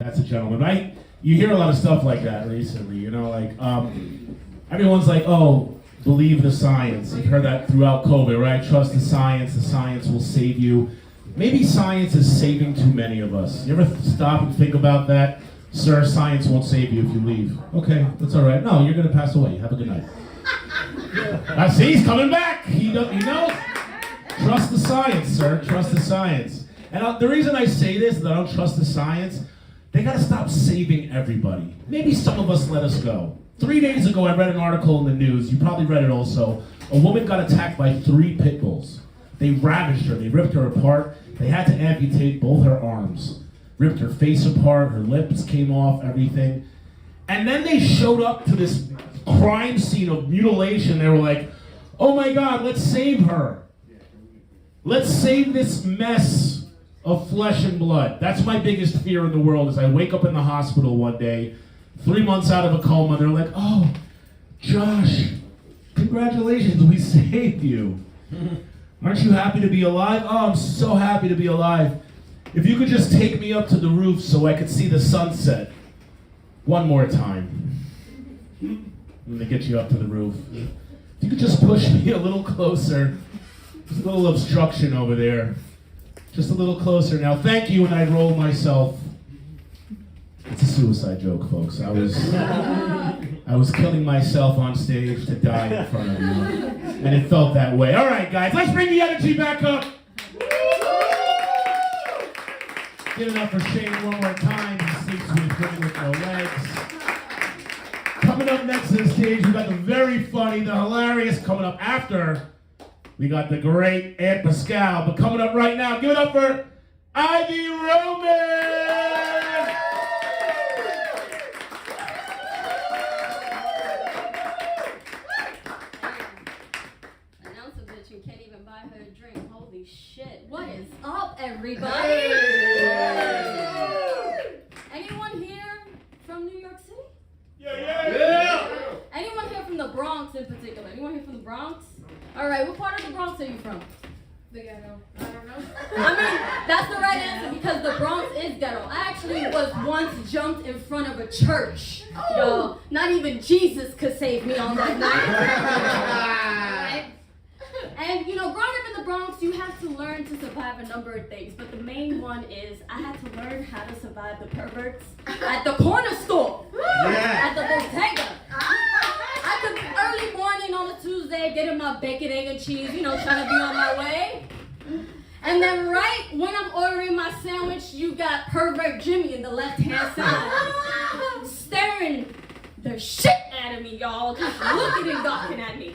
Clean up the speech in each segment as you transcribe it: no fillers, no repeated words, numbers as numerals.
That's a gentleman, right? You hear a lot of stuff like that recently, you know, like, everyone's like, oh, believe the science. You've heard that throughout COVID, right? Trust the science will save you. Maybe science is saving too many of us. You ever stop and think about that? Sir, science won't save you if you leave. Okay, that's all right. No, you're gonna pass away. Have a good night. See, he's coming back. He knows. Trust the science, sir. Trust the science. And the reason I say this, that I don't trust the science, they gotta stop saving everybody. Maybe some of us let us go. 3 days ago, I read an article in the news, you probably read it also. A woman got attacked by 3 pit bulls. They ravaged her, they ripped her apart. They had to amputate both her arms. Ripped her face apart, her lips came off, everything. And then they showed up to this crime scene of mutilation. They were like, oh my God, let's save her. Let's save this mess of flesh and blood. That's my biggest fear in the world, is I wake up in the hospital one day, 3 months out of a coma, they're like, oh, Josh, congratulations, we saved you. Aren't you happy to be alive? Oh, I'm so happy to be alive. If you could just take me up to the roof so I could see the sunset. One more time. And they get you up to the roof. If you could just push me a little closer. There's a little obstruction over there. Just a little closer now. Thank you, and I roll myself. It's a suicide joke, folks. I was killing myself on stage to die in front of you. And it felt that way. All right, guys, let's bring the energy back up. Give it up for Shane one more time. He sleeps with no legs. Coming up next to the stage, we got the very funny, the hilarious. Coming up after, we got the great Ant Pascale. But coming up right now, give it up for Ivy Roman! Announce a bitch and can't even buy her a drink. Holy shit. What is up, everybody? Anyone here from New York City? Yeah! Anyone here from the Bronx in particular? Anyone here from the Bronx? Alright, what part of the Bronx are you from? The ghetto. I don't know. I mean, that's the right answer because the Bronx is ghetto. I actually was once jumped in front of a church. Yo, not even Jesus could save me on that night. And you know, growing up in the Bronx, you have to learn to survive a number of things. But the main one is I had to learn how to survive the perverts at the corner store, at the bodega. I could be early morning on a Tuesday, getting my bacon, egg, and cheese, you know, trying to be on my way. And then right when I'm ordering my sandwich, you got pervert Jimmy in the left-hand side, staring the shit out of me, y'all, just looking and gawking at me.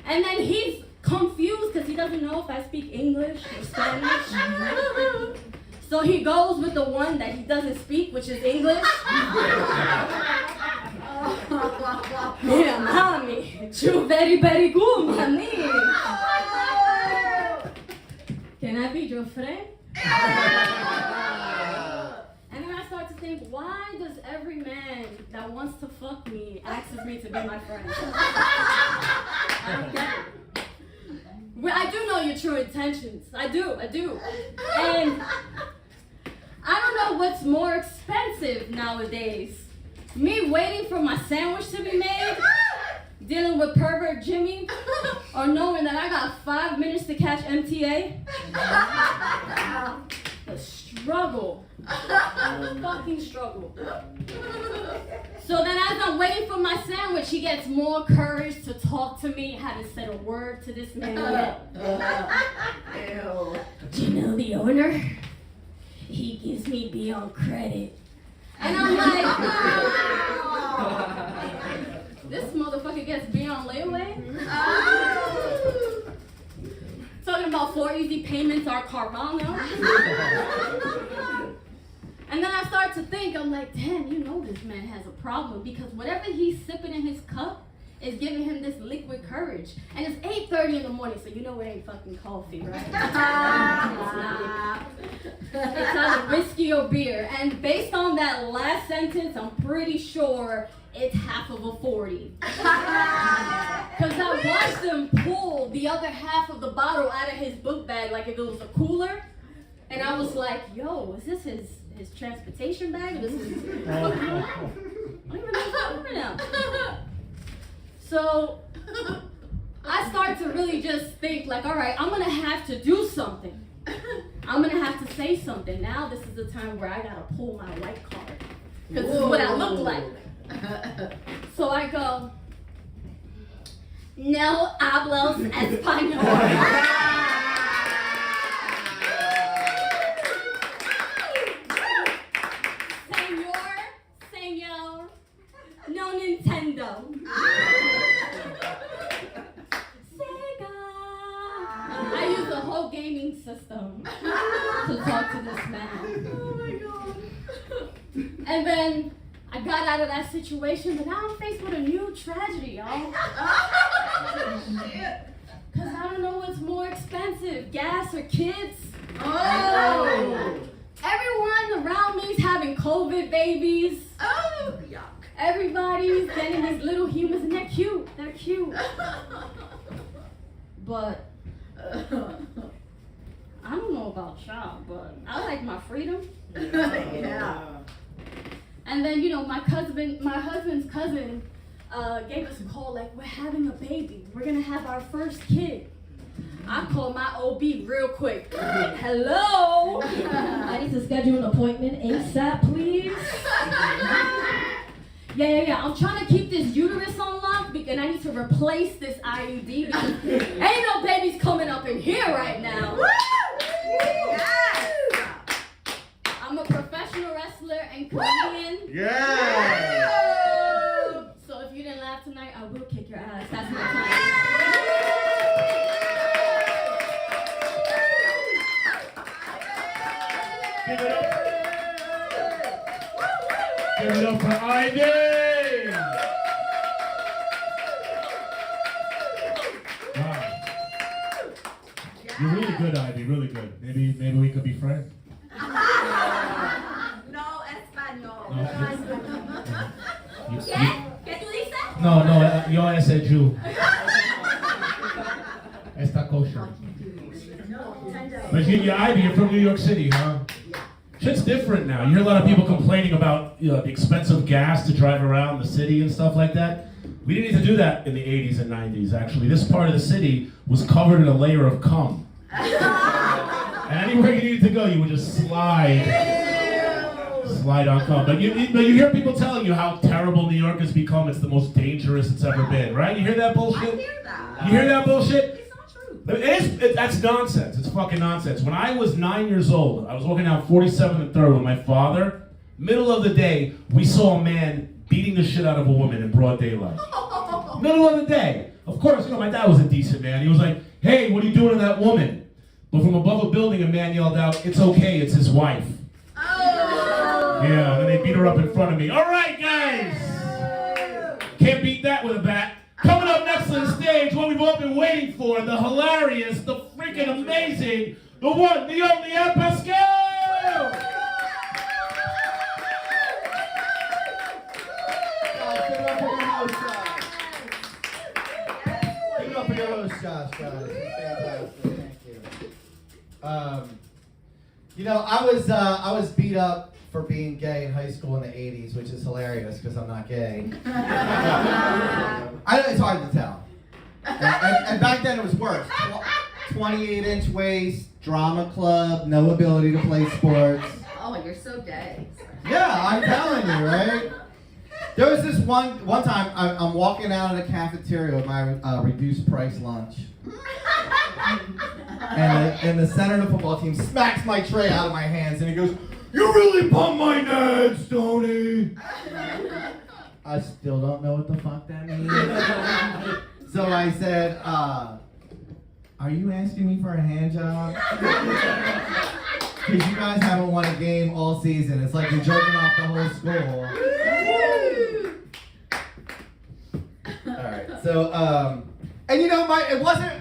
And then he's confused because he doesn't know if I speak English or Spanish. So he goes with the one that he doesn't speak, which is English. Mira, mami, you very, very good, mami. Can I be your friend? And then I start to think, why does every man that wants to fuck me asks me to be my friend? I don't get it. Well, I do know your true intentions. I do. And I don't know what's more expensive nowadays. Me waiting for my sandwich to be made, dealing with pervert Jimmy, or knowing that I got 5 minutes to catch MTA. The struggle. The fucking struggle. So then as I'm waiting for my sandwich, he gets more courage to talk to me. I haven't said a word to this man yet. Do you know the owner? He gives me beyond credit. And I'm like, this motherfucker gets beyond layaway? Talking about 4 easy payments are Carvana. And then I start to think, I'm like, damn, you know this man has a problem because whatever he's sipping in his cup is giving him this liquid courage. And it's 8:30 in the morning, so you know it ain't fucking coffee, right? It's either whiskey or beer. And based on that last sentence, I'm pretty sure it's half of a 40. Because I watched him pull the other half of the bottle out of his book bag like if it was a cooler. And I was like, yo, is this his his transportation bag. This is I don't even know what's going on now. So I start to really just think like, all right, I'm gonna have to do something. I'm gonna have to say something. Now this is the time where I gotta pull my white card. Because this is what I look like. So I go, no hablos español. Señor, no Nintendo. Sega. I use the whole gaming system to talk to this man. Oh my god. And then I got out of that situation, but now I'm faced with a new tragedy, y'all. Shit. Because I don't know what's more expensive, gas or kids. Oh. Everyone around me is having COVID babies. Oh, yuck. Everybody's getting these little humans, and they're cute. They're cute. But I don't know about y'all, but I like my freedom. Yeah. And then, you know, my husband's cousin gave us a call like, we're having a baby. We're gonna have our first kid. I called my OB real quick. Hello? I need to schedule an appointment ASAP, please. Yeah. I'm trying to keep this uterus on lock and I need to replace this IUD because ain't no babies coming up in here right now. Yes. I'm a professional wrestler and comedian. Yeah! So if you didn't laugh tonight, I will kick your ass. That's my plan. Give it up. Give it up for Ivy. Wow. You're really good, Ivy. Really good. Maybe we could be friends. No español. No, ¿Qué? ¿Qué tú dices? No, yo ese Jew. Esta kosher. But Ivy, you're from New York City, huh? Shit's different now. You hear a lot of people complaining about the expensive gas to drive around the city and stuff like that. We didn't need to do that in the 80s and 90s, actually. This part of the city was covered in a layer of cum. And anywhere you needed to go, you would just slide on cum. But you hear people telling you how terrible New York has become. It's the most dangerous it's ever been, right? You hear that bullshit? I hear that. You hear that bullshit? It's not true. That's nonsense. It's fucking nonsense. When I was 9 years old, I was walking down 47th and 3rd with my father. Middle of the day, we saw a man beating the shit out of a woman in broad daylight. Middle of the day. Of course, my dad was a decent man. He was like, hey, what are you doing to that woman? But from above a building, a man yelled out, it's okay, it's his wife. Oh. Yeah, and then they beat her up in front of me. All right, guys. Can't beat that with a bat. Coming up next on the stage, what we've all been waiting for, the hilarious, the freaking amazing, the one, the only Ant Pascale! Give it up for your host, guys. Give it up for your host, Josh, guys. Fantastic. Thank you. I was beat up for being gay in high school in the 80s, which is hilarious because I'm not gay. It's hard to tell. And back then it was worse. 28-inch waist, drama club, no ability to play sports. Oh, you're so gay. Yeah, I'm telling you, right? There was this one time I'm walking out of the cafeteria with my reduced price lunch. And the center of the football team smacks my tray out of my hands and he goes, "You really pumped my nuts, Tony." I still don't know what the fuck that means. So I said, are you asking me for a hand job? Because you guys haven't won a game all season. It's like you're jerking off the whole school. Alright, so, and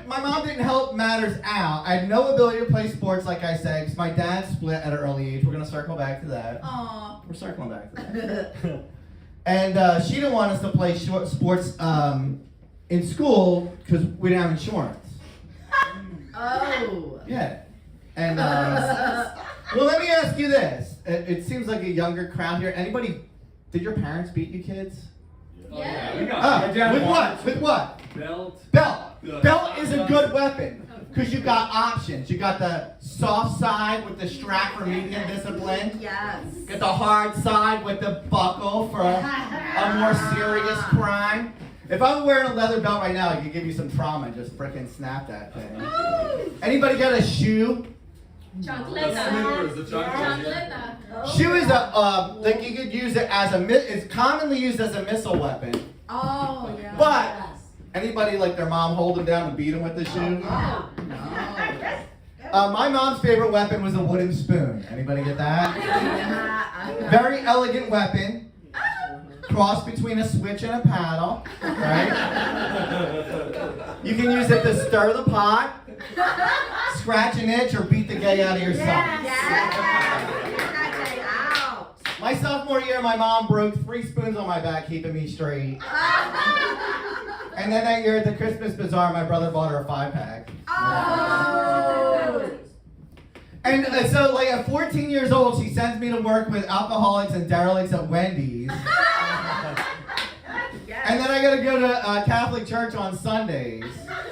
my mom didn't help matters out. I had no ability to play sports, like I said, because my dad split at an early age. We're going to circle back to that. Aw. We're circling back to that. And she didn't want us to play sports in school because we didn't have insurance. Oh. Yeah. And, well, let me ask you this. it seems like a younger crowd here. Anybody, did your parents beat you kids? Yeah. We got With what? With what? belt. Belt. Belt is a good weapon because you got options. You got the soft side with the strap for medium discipline. Yes. Get the hard side with the buckle for a more serious crime. If I were wearing a leather belt right now, I could give you some trauma and just frickin' snap that thing. Anybody got a shoe? Chancleta. The chocolate. Shoe is like you could use it as it's commonly used as a missile weapon. Oh, yeah. But anybody like their mom hold them down and beat them with the shoe? Oh, My mom's favorite weapon was a wooden spoon. Anybody get that? no. Very elegant weapon. Cross between a switch and a paddle, right? You can use it to stir the pot, scratch an itch, or beat the gay out of your socks. Out. My sophomore year, my mom broke 3 spoons on my back, keeping me straight. And then that year at the Christmas Bazaar, my brother bought her a 5-pack. Oh. And so, like, at 14 years old, she sends me to work with alcoholics and derelicts at Wendy's. And then I gotta go to Catholic church on Sundays,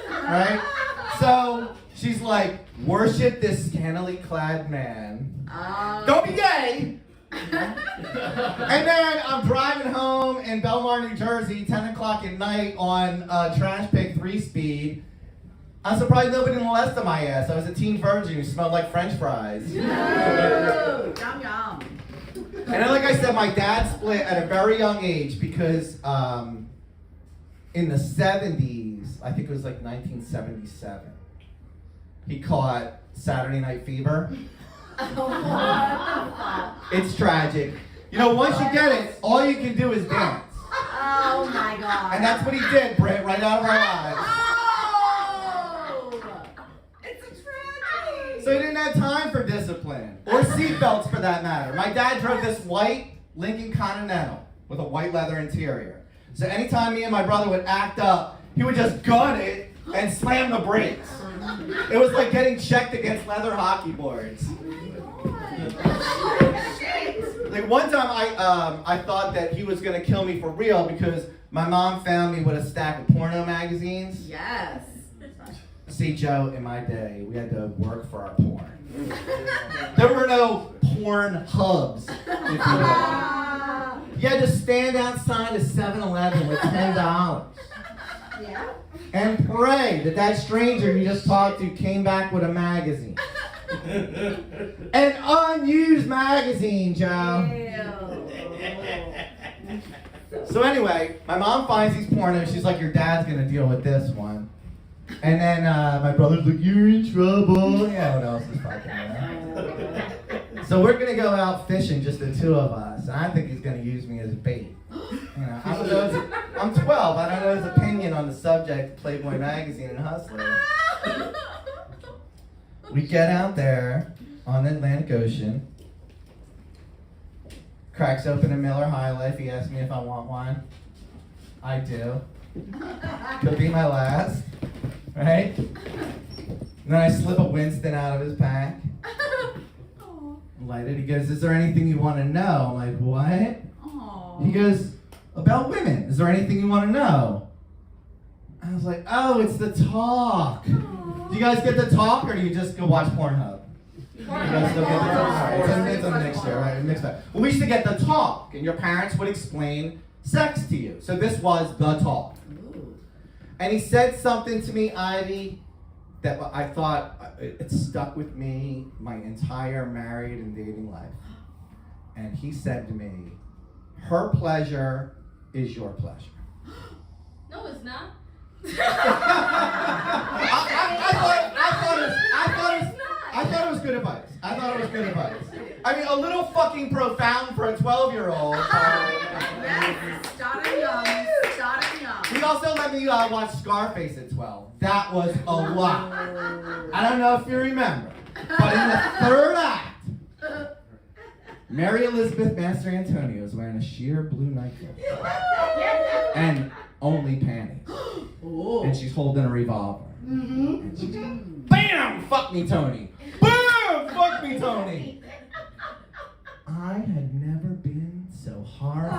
right? So she's like, worship this scantily clad man. Don't be gay. And then I'm driving home in Belmar, New Jersey, 10 o'clock at night on Trash Pig 3-speed. I'm surprised nobody molested my ass. I was a teen virgin who smelled like French fries. Ooh, yum yum. And then, like I said, my dad split at a very young age because in the 70s, I think it was like 1977, he caught Saturday Night Fever. It's tragic. You know, once you get it, all you can do is dance. Oh my God. And that's what he did, Britt, right out of our lives. Oh! It's a tragedy. So he didn't have time for discipline, or seatbelts for that matter. My dad drove this white Lincoln Continental with a white leather interior. So anytime me and my brother would act up, he would just gun it and slam the brakes. It was like getting checked against leather hockey boards. Like one time I thought that he was gonna kill me for real because my mom found me with a stack of porno magazines. Yes. See, Joe, in my day, we had to work for our porn. There were no porn hubs, if you will. You had to stand outside a 7-Eleven with $10 Yeah. and pray that that stranger you just talked to came back with a magazine. An unused magazine, Joe. So anyway, my mom finds these pornos. She's like, your dad's gonna deal with this one. And then my brother's like, you're in trouble. Yeah, what else is fucking there? So we're gonna go out fishing, just the 2 of us. And I think he's gonna use me as bait. You know, I don't know I'm 12. I don't know his opinion on the subject of Playboy magazine and Hustler. We get out there on the Atlantic Ocean. Cracks open a Miller High Life. He asks me if I want one. I do. Could be my last, right? And then I slip a Winston out of his pack. Light it. He goes, is there anything you want to know? I'm like, what? He goes, about women. Is there anything you want to know? I was like, oh, it's the talk. Do you guys get the talk, or do you just go watch Pornhub? You guys still get the talk? It's a mixture, right? A mixed bag. Well, we used to get the talk, and your parents would explain sex to you. So this was the talk. And he said something to me, Ivy, that I thought it stuck with me my entire married and dating life. And he said to me, her pleasure is your pleasure. No, it's not. I thought it was good advice. I thought it was good advice. I mean, a little fucking profound for a 12-year-old. Yes. Starting young. Starting young. He also let me watch Scarface at 12. That was a lot. I don't know if you remember, but in the 3rd act, Mary Elizabeth Master Antonio is wearing a sheer blue nightgown and only panties. And she's holding a revolver. And she's, BAM! Fuck me, Tony. BAM! Fuck me, Tony. I had never been so horrified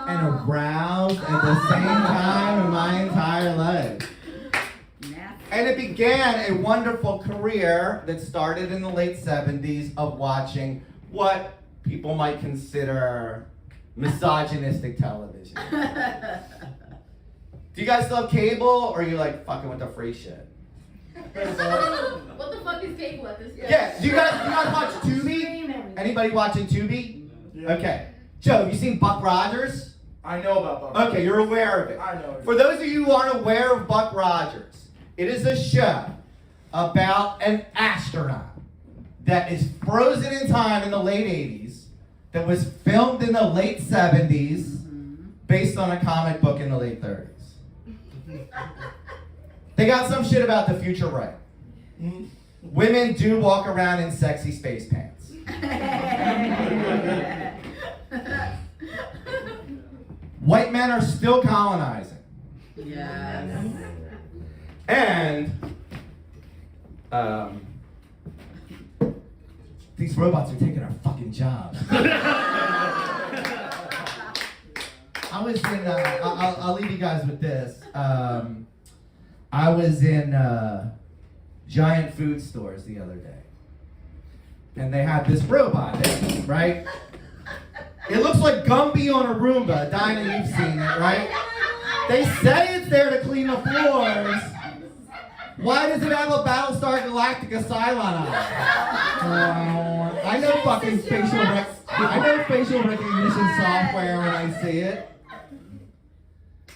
and aroused at the same time in my entire life. And it began a wonderful career that started in the late 70s of watching what people might consider misogynistic television. Do you guys still have cable, or are you like fucking with the free shit? What the fuck is cable at this point? Yeah, do you guys watch Tubi? Anybody watching Tubi? Yeah. Okay. Joe, have you seen Buck Rogers? I know about that. Okay, you're aware of it. I know. For those of you who aren't aware of Buck Rogers, it is a show about an astronaut that is frozen in time in the late 80s, that was filmed in the late 70s, based on a comic book in the late 30s. They got some shit about the future right. Women do walk around in sexy space pants. White men are still colonizing. Yes. And these robots are taking our fucking jobs. I was in, I'll leave you guys with this. I was in Giant food stores the other day. And they had this robot there, right? It looks like Gumby on a Roomba. Dinah, you've seen it, right? They say it's there to clean the floors. Why does it have a Battlestar Galactica Cylon on it? I know fucking facial recognition software when I see it.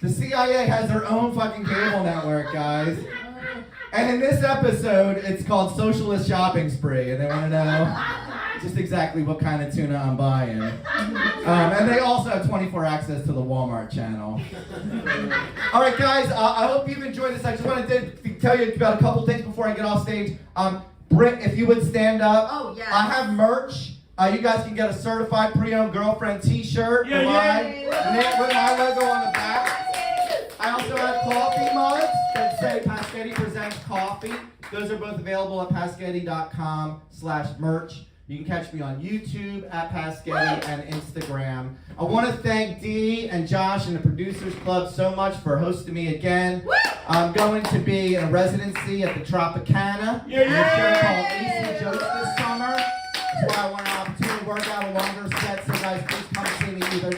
The CIA has their own fucking cable network, guys. And in this episode, it's called Socialist Shopping Spree, and they want to know just exactly what kind of tuna I'm buying. And they also have 24 access to the Walmart channel. All right, guys, I hope you've enjoyed this. I just wanted to tell you about a couple things before I get off stage. Britt, if you would stand up. Oh, yeah. I have merch. You guys can get a certified pre-owned girlfriend t-shirt with my logo on the back. I also have coffee mugs that say Pasquetti Presents Coffee. Those are both available at pasquetti.com/merch. You can catch me on YouTube at Pasquetti and Instagram. I want to thank Dee and Josh and the Producers Club so much for hosting me again. I'm going to be in a residency at the Tropicana in a show called AC Jokes this summer. That's why I want an opportunity to work out a longer set, so guys, please come see me either